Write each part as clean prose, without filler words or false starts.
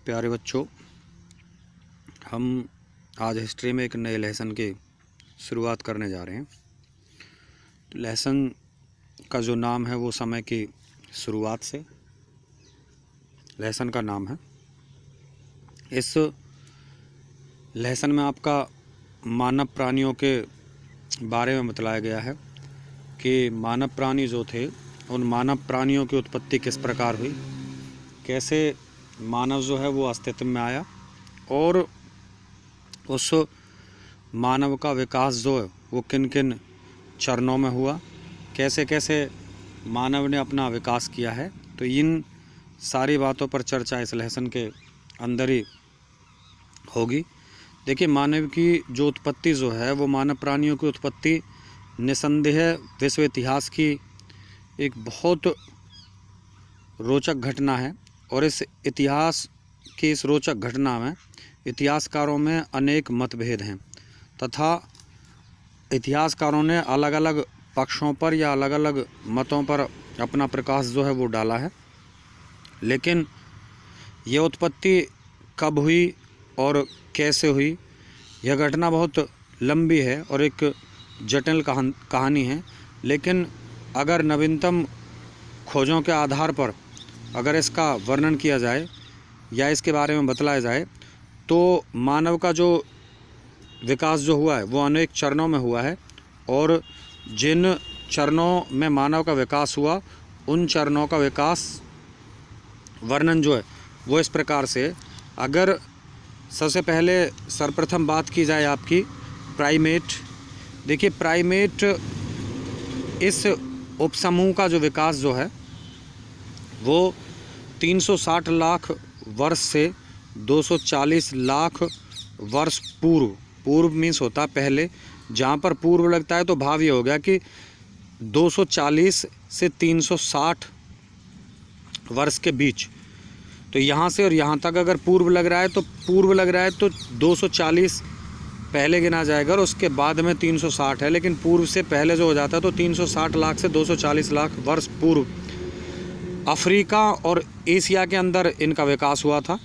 प्यारे बच्चों, हम आज हिस्ट्री में एक नए लेसन की शुरुआत करने जा रहे हैं। लेसन का जो नाम है वो समय की शुरुआत से लेसन का नाम है। इस लेसन में आपका मानव प्राणियों के बारे में बतलाया गया है कि मानव प्राणी जो थे उन मानव प्राणियों की उत्पत्ति किस प्रकार हुई, कैसे मानव जो है वो अस्तित्व में आया और उस मानव का विकास जो है वो किन किन चरणों में हुआ, कैसे कैसे मानव ने अपना विकास किया है। तो इन सारी बातों पर चर्चा इस लेसन के अंदर ही होगी। देखिए, मानव की जो उत्पत्ति जो है वो मानव प्राणियों की उत्पत्ति निसंदेह विश्व इतिहास की एक बहुत रोचक घटना है और इस इतिहास की इस रोचक घटना में इतिहासकारों में अनेक मतभेद हैं तथा इतिहासकारों ने अलग अलग पक्षों पर या अलग अलग मतों पर अपना प्रकाश जो है वो डाला है। लेकिन ये उत्पत्ति कब हुई और कैसे हुई, यह घटना बहुत लंबी है और एक जटिल कहानी है। लेकिन अगर नवीनतम खोजों के आधार पर अगर इसका वर्णन किया जाए या इसके बारे में बतलाया जाए तो मानव का जो विकास जो हुआ है वो अनेक चरणों में हुआ है और जिन चरणों में मानव का विकास हुआ उन चरणों का विकास वर्णन जो है वो इस प्रकार से, अगर सबसे पहले सर्वप्रथम बात की जाए आपकी प्राइमेट। देखिए, प्राइमेट इस उपसमूह का जो विकास जो है वो 360 लाख वर्ष से 240 लाख वर्ष पूर्व मीन्स होता है पहले, जहाँ पर पूर्व लगता है तो भाव ये हो गया कि 240 से 360 वर्ष के बीच। तो यहाँ से और यहाँ तक अगर पूर्व लग रहा है तो 240 पहले गिना जाएगा और उसके बाद में 360 है, लेकिन पूर्व से पहले जो हो जाता है तो 360 लाख से 240 लाख वर्ष पूर्व अफ्रीका और एशिया के अंदर इनका विकास हुआ था।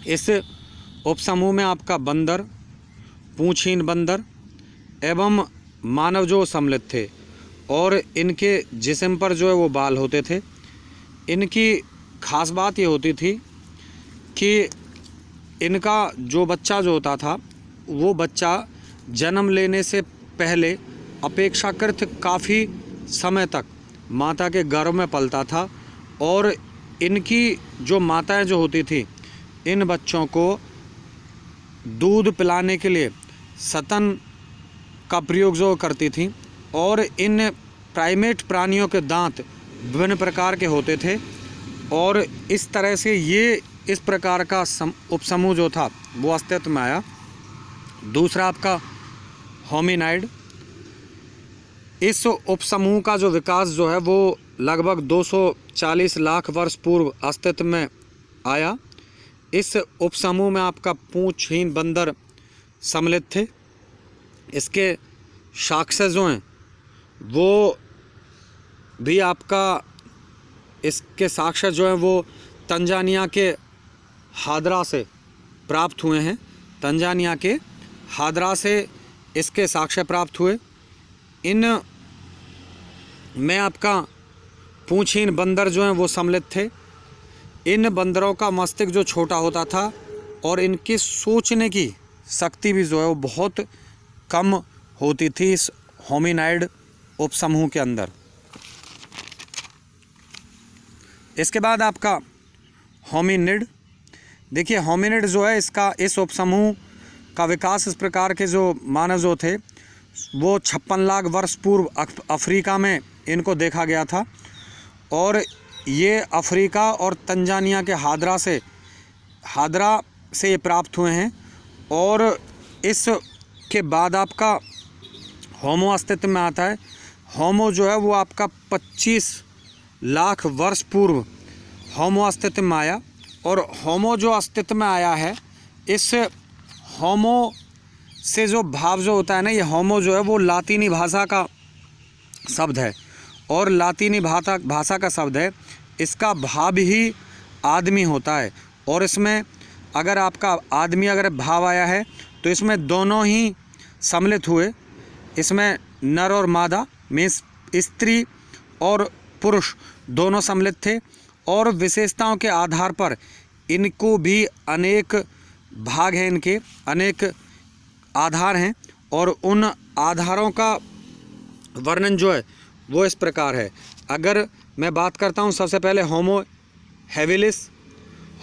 इस उपसमूह में आपका बंदर, पूंछहीन बंदर एवं मानव जो सम्मिलित थे और इनके जिस्म पर जो है वो बाल होते थे। इनकी खास बात ये होती थी कि इनका जो बच्चा जो होता था वो बच्चा जन्म लेने से पहले अपेक्षाकृत काफ़ी समय तक माता के गर्भ में पलता था और इनकी जो माताएं जो होती थी इन बच्चों को दूध पिलाने के लिए स्तन का प्रयोग जो करती थी और इन प्राइमेट प्राणियों के दांत विभिन्न प्रकार के होते थे और इस तरह से ये इस प्रकार का उपसमूह जो था वो अस्तित्व में आया। दूसरा आपका होमिनाइड। इस उपसमूह का जो विकास जो है वो लगभग 240 लाख वर्ष पूर्व अस्तित्व में आया। इस उपसमूह में आपका पूंछहीन बंदर सम्मिलित थे। इसके साक्ष्य जो हैं वो भी आपका इसके साक्ष्य जो हैं वो तंजानिया के हादरा से प्राप्त हुए हैं। तंजानिया के हादरा से इसके साक्ष्य प्राप्त हुए। इन में आपका पूंछहीन बंदर जो हैं वो सम्मिलित थे। इन बंदरों का मस्तिष्क जो छोटा होता था और इनकी सोचने की शक्ति भी जो है वो बहुत कम होती थी इस होमिनाइड उपसमूह के अंदर। इसके बाद आपका होमिनिड। देखिए, होमिनिड जो है इसका इस उपसमूह का विकास इस प्रकार के जो मानव जो थे वो 56 लाख वर्ष पूर्व अफ्रीका में इनको देखा गया था और ये अफ्रीका और तंजानिया के हादरा से ये प्राप्त हुए हैं। और इसके बाद आपका होमो अस्तित्व में आता है। होमो जो है वो आपका 25 लाख वर्ष पूर्व होमो अस्तित्व में आया और होमो जो अस्तित्व में आया है, इस होमो से जो भाव जो होता है ना, ये होमो जो है वो लातीनी भाषा का शब्द है और लातीनी भाषा का शब्द है। इसका भाव ही आदमी होता है और इसमें अगर आपका आदमी अगर भाव आया है तो इसमें दोनों ही सम्मिलित हुए। इसमें नर और मादा मीन्स स्त्री और पुरुष दोनों सम्मिलित थे, और विशेषताओं के आधार पर इनको भी अनेक भाग हैं, इनके अनेक आधार हैं, और उन आधारों का वर्णन जो है वो इस प्रकार है। अगर मैं बात करता हूँ सबसे पहले होमो हैबिलिस।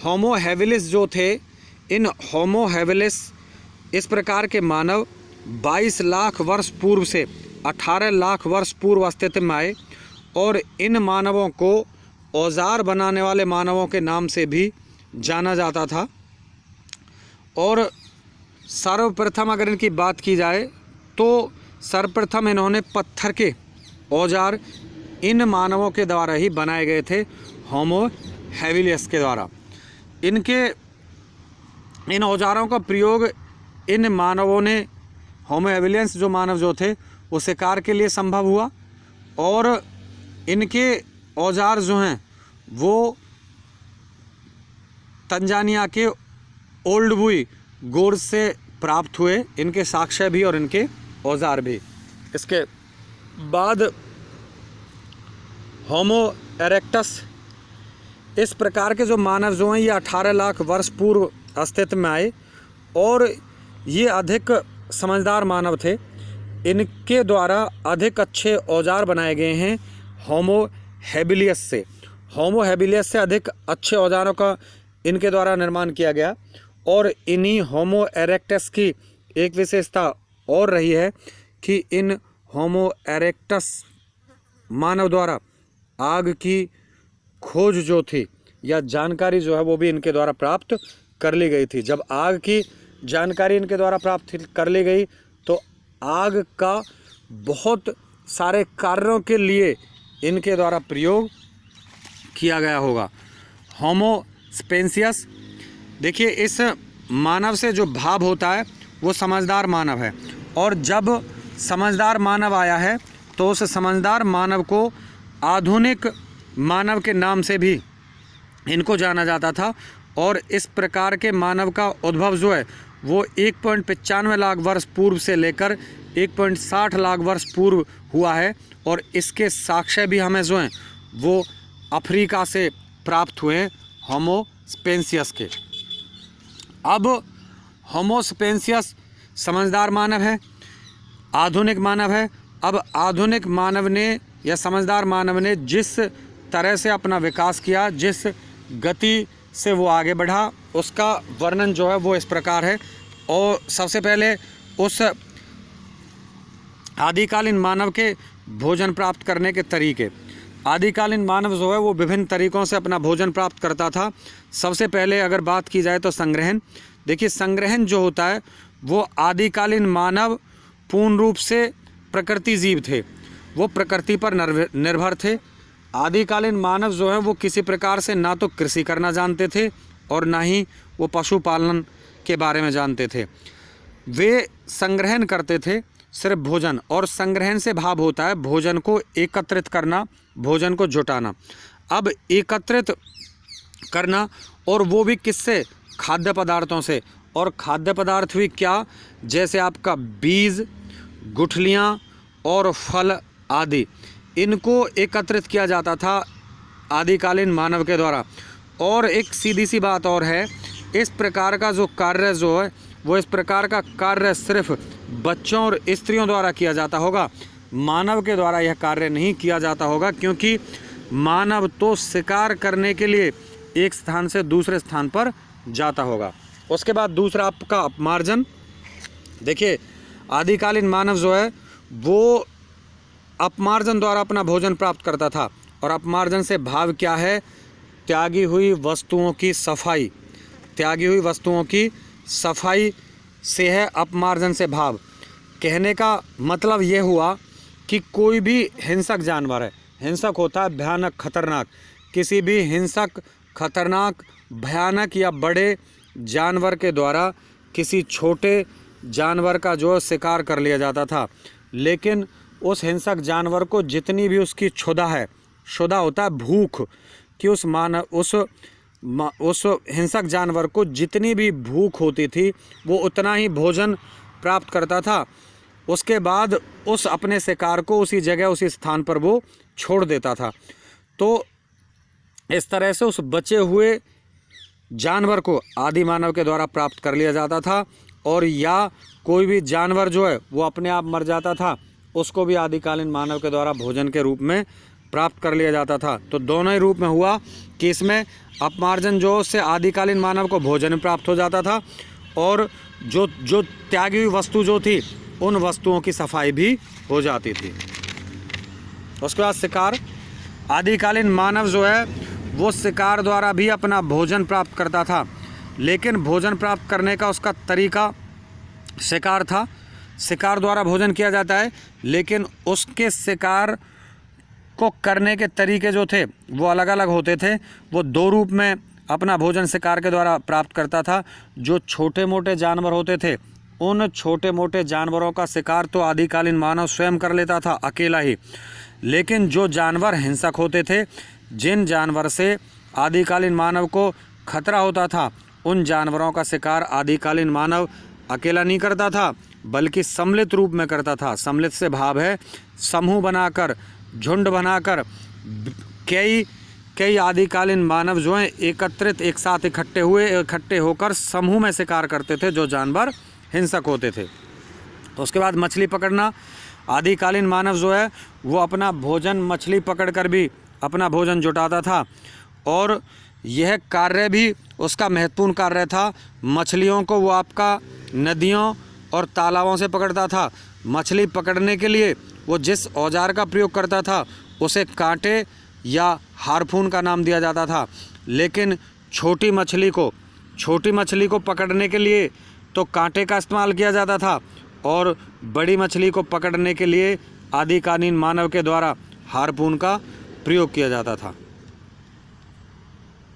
होमो हैबिलिस जो थे, इन होमो हैबिलिस इस प्रकार के मानव 22 लाख वर्ष पूर्व से 18 लाख वर्ष पूर्व अस्तित्व में आए, और इन मानवों को औजार बनाने वाले मानवों के नाम से भी जाना जाता था। और सर्वप्रथम अगर इनकी बात की जाए तो सर्वप्रथम इन्होंने पत्थर के औजार इन मानवों के द्वारा ही बनाए गए थे, होमो हैबिलिस के द्वारा। इन औजारों का प्रयोग इन मानवों ने, होमो हैबिलिस जो मानव जो थे वो शिकार के लिए संभव हुआ, और इनके औजार जो हैं वो तंजानिया के ओल्ड बुई गोर्ज से प्राप्त हुए, इनके साक्ष्य भी और इनके औजार भी। इसके बाद होमो इरेक्टस, इस प्रकार के जो मानव जो हैं ये 18 लाख वर्ष पूर्व अस्तित्व में आए, और ये अधिक समझदार मानव थे। इनके द्वारा अधिक अच्छे औजार बनाए गए हैं होमो हैबिलिस से। होमो हैबिलिस से अधिक अच्छे औजारों का इनके द्वारा निर्माण किया गया। और इन्हीं होमो इरेक्टस की एक विशेषता और रही है कि इन होमो इरेक्टस मानव द्वारा आग की खोज जो थी या जानकारी जो है वो भी इनके द्वारा प्राप्त कर ली गई थी। जब आग की जानकारी इनके द्वारा प्राप्त कर ली गई तो आग का बहुत सारे कार्यों के लिए इनके द्वारा प्रयोग किया गया होगा। होमो सपेंशियस, देखिए इस मानव से जो भाव होता है वो समझदार मानव है, और जब समझदार मानव आया है तो उस समझदार मानव को आधुनिक मानव के नाम से भी इनको जाना जाता था। और इस प्रकार के मानव का उद्भव जो है वो 1.95 लाख वर्ष पूर्व से लेकर 1.60 लाख वर्ष पूर्व हुआ है, और इसके साक्ष्य भी हमें जो हैं वो अफ्रीका से प्राप्त हुए हैं होमो सपेंशियस के। अब होमो सपेंशियस समझदार मानव है, आधुनिक मानव है। अब आधुनिक मानव ने या समझदार मानव ने जिस तरह से अपना विकास किया, जिस गति से वो आगे बढ़ा, उसका वर्णन जो है वो इस प्रकार है। और सबसे पहले उस आदिकालीन मानव के भोजन प्राप्त करने के तरीके। आदिकालीन मानव जो है वो विभिन्न तरीक़ों से अपना भोजन प्राप्त करता था। सबसे पहले अगर बात की जाए तो संग्रहण। देखिए संग्रहण जो होता है वो आदिकालीन मानव पूर्ण रूप से प्रकृति जीव थे, वो प्रकृति पर निर्भर थे। आदिकालीन मानव जो है वो किसी प्रकार से ना तो कृषि करना जानते थे और ना ही वो पशुपालन के बारे में जानते थे। वे संग्रहण करते थे सिर्फ भोजन, और संग्रहण से भाव होता है भोजन को एकत्रित करना, भोजन को जुटाना। अब एकत्रित करना, और वो भी किससे? खाद्य पदार्थों से। और खाद्य पदार्थ भी क्या? जैसे आपका बीज, गुठलियाँ और फल आदि, इनको एकत्रित किया जाता था आदिकालीन मानव के द्वारा। और एक सीधी सी बात और है, इस प्रकार का जो कार्य जो है वो इस प्रकार का कार्य सिर्फ बच्चों और स्त्रियों द्वारा किया जाता होगा, मानव के द्वारा यह कार्य नहीं किया जाता होगा, क्योंकि मानव तो शिकार करने के लिए एक स्थान से दूसरे स्थान पर जाता होगा। उसके बाद दूसरा आपका अपमार्जन। देखिए आदिकालीन मानव जो है वो अपमार्जन द्वारा अपना भोजन प्राप्त करता था, और अपमार्जन से भाव क्या है? त्यागी हुई वस्तुओं की सफाई। त्यागी हुई वस्तुओं की सफाई से है अपमार्जन से भाव। कहने का मतलब ये हुआ कि कोई भी हिंसक जानवर है, हिंसक होता है भयानक, खतरनाक, किसी भी हिंसक, खतरनाक, भयानक या बड़े जानवर के द्वारा किसी छोटे जानवर का जो शिकार कर लिया जाता था। लेकिन उस हिंसक जानवर को जितनी भी उसकी क्षुधा है, क्षुधा होता है भूख, कि उस उस हिंसक जानवर को जितनी भी भूख होती थी वो उतना ही भोजन प्राप्त करता था। उसके बाद उस अपने शिकार को उसी जगह उसी स्थान पर वो छोड़ देता था। तो इस तरह से उस बचे हुए जानवर को आदि मानव के द्वारा प्राप्त कर लिया जाता था, और या कोई भी जानवर जो है वो अपने आप मर जाता था, उसको भी आदिकालीन मानव के द्वारा भोजन के रूप में प्राप्त कर लिया जाता था। तो दोनों ही रूप में हुआ कि इसमें अपमार्जन जो उससे आदिकालीन मानव को भोजन प्राप्त हो जाता था, और जो त्यागी हुई वस्तु जो थी उन वस्तुओं की सफाई भी हो जाती थी। उसके बाद शिकार, आदिकालीन मानव जो है वो शिकार द्वारा भी अपना भोजन प्राप्त करता था, लेकिन भोजन प्राप्त करने का उसका तरीका शिकार था। शिकार द्वारा भोजन किया जाता है, लेकिन उसके शिकार को करने के तरीके जो थे वो अलग अलग होते थे। वो दो रूप में अपना भोजन शिकार के द्वारा प्राप्त करता था। जो छोटे मोटे जानवर होते थे, उन छोटे मोटे जानवरों का शिकार तो आदिकालीन मानव स्वयं कर लेता था अकेला ही, लेकिन जो जानवर हिंसक होते थे, जिन जानवर से आदिकालीन मानव को खतरा होता था, उन जानवरों का शिकार आदिकालीन मानव अकेला नहीं करता था, बल्कि सम्मिलित रूप में करता था। सम्मिलित से भाव है समूह बनाकर, झुंड बनाकर कई आदिकालीन मानव जो हैं एकत्रित एक साथ इकट्ठे होकर समूह में शिकार करते थे जो जानवर हिंसक होते थे। तो उसके बाद मछली पकड़ना, आदिकालीन मानव जो है वो अपना भोजन मछली पकड़कर भी अपना भोजन जुटाता था, और यह कार्य भी उसका महत्वपूर्ण कार्य था। मछलियों को वो आपका नदियों और तालाबों से पकड़ता था। मछली पकड़ने के लिए वो जिस औजार का प्रयोग करता था उसे कांटे या हार्पून का नाम दिया जाता था, लेकिन छोटी मछली को पकड़ने के लिए तो कांटे का इस्तेमाल किया जाता था, और बड़ी मछली को पकड़ने के लिए आदिकालीन मानव के द्वारा हार्पून का प्रयोग किया जाता था।